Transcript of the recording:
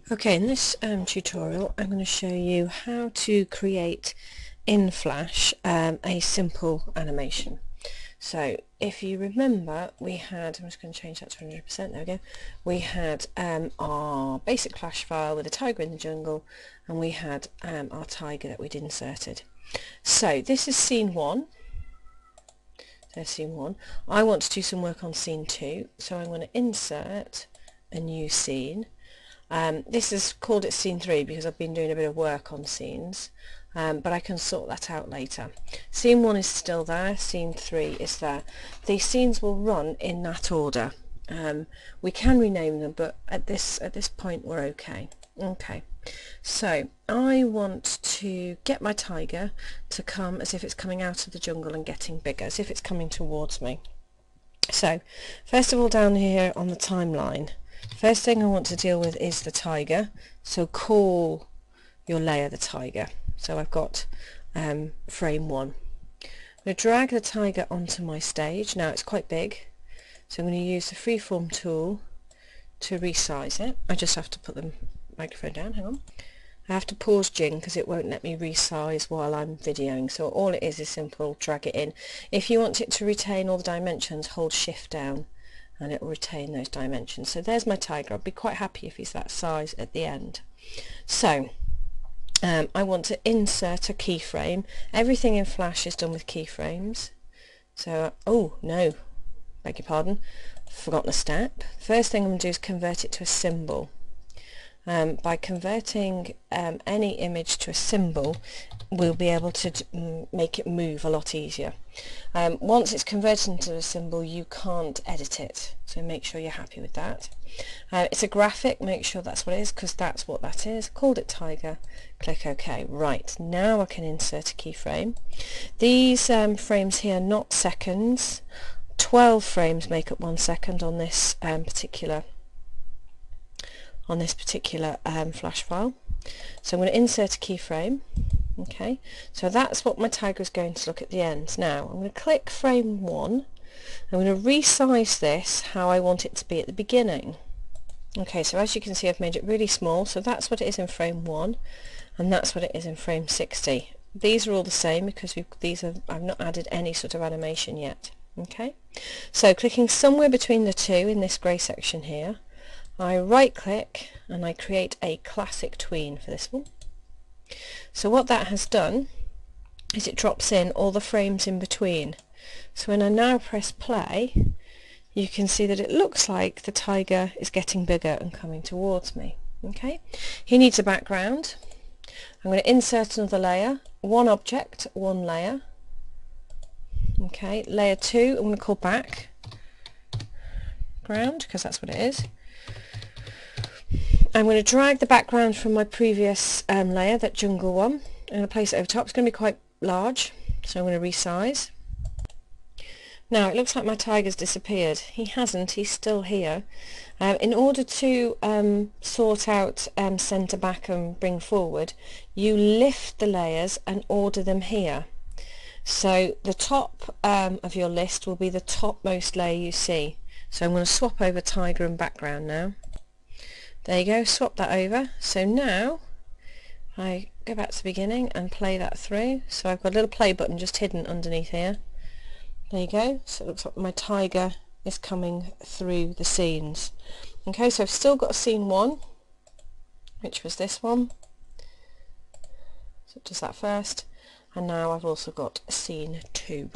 Okay, in this tutorial I'm going to show you how to create in Flash a simple animation. So if you remember, we had, I'm just going to change that to 100%, there we go, we had our basic Flash file with a tiger in the jungle, and we had our tiger that we'd inserted. So this is scene 1. There's scene 1. I want to do some work on scene 2, so I'm going to insert a new scene. This is called it scene 3 because I've been doing a bit of work on scenes, but I can sort that out later. Scene 1 is still there, scene 3 is there. These scenes will run in that order. We can rename them, but at this point we're okay. Okay, so I want to get my tiger to come as if it's coming out of the jungle and getting bigger, as if it's coming towards me. So first of all, down here on the timeline, first thing I want to deal with is the tiger, so call your layer the tiger. So I've got frame 1. I'm going to drag the tiger onto my stage. Now it's quite big, so I'm going to use the freeform tool to resize it. I just have to put the microphone down, hang on. I have to pause Jing because it won't let me resize while I'm videoing, so all it is simple, drag it in. If you want it to retain all the dimensions, hold shift down and it will retain those dimensions. So there's my tiger. I'd be quite happy if he's that size at the end. So I want to insert a keyframe. Everything in Flash is done with keyframes. So, oh no, beg your pardon, forgotten a step. First thing I'm going to do is convert it to a symbol. By converting any image to a symbol, we'll be able to make it move a lot easier. Once it's converted into a symbol, you can't edit it, so make sure you're happy with that. It's a graphic, make sure that's what it is, because that's what that is. Called it tiger, click OK. Right, now I can insert a keyframe. These frames here, not seconds. 12 frames make up 1 second on this particular Flash file. So I'm going to insert a keyframe. Okay, so that's what my tiger is going to look at the end. Now I'm going to click frame 1. I'm going to resize this how I want it to be at the beginning. Okay, so as you can see, I've made it really small, so that's what it is in frame 1, and that's what it is in frame 60. These are all the same because I've not added any sort of animation yet. Okay, so clicking somewhere between the two in this grey section here, I right click and I create a classic tween for this one. So what that has done is it drops in all the frames in between. So when I now press play, you can see that it looks like the tiger is getting bigger and coming towards me. Okay, he needs a background. I'm going to insert another layer, one object, one layer. Okay, layer 2 I'm going to call background because that's what it is. I'm going to drag the background from my previous layer, that jungle one. I'm going to place it over top. It's going to be quite large, so I'm going to resize. Now it looks like my tiger's disappeared. He hasn't, he's still here. In order to sort out centre back and bring forward, you lift the layers and order them here. So the top of your list will be the topmost layer you see. So I'm going to swap over tiger and background now. There you go, swap that over. So now I go back to the beginning and play that through. So I've got a little play button just hidden underneath here. There you go. So it looks like my tiger is coming through the scenes. Okay, so I've still got scene 1, which was this one. So it does that first. And now I've also got scene 2.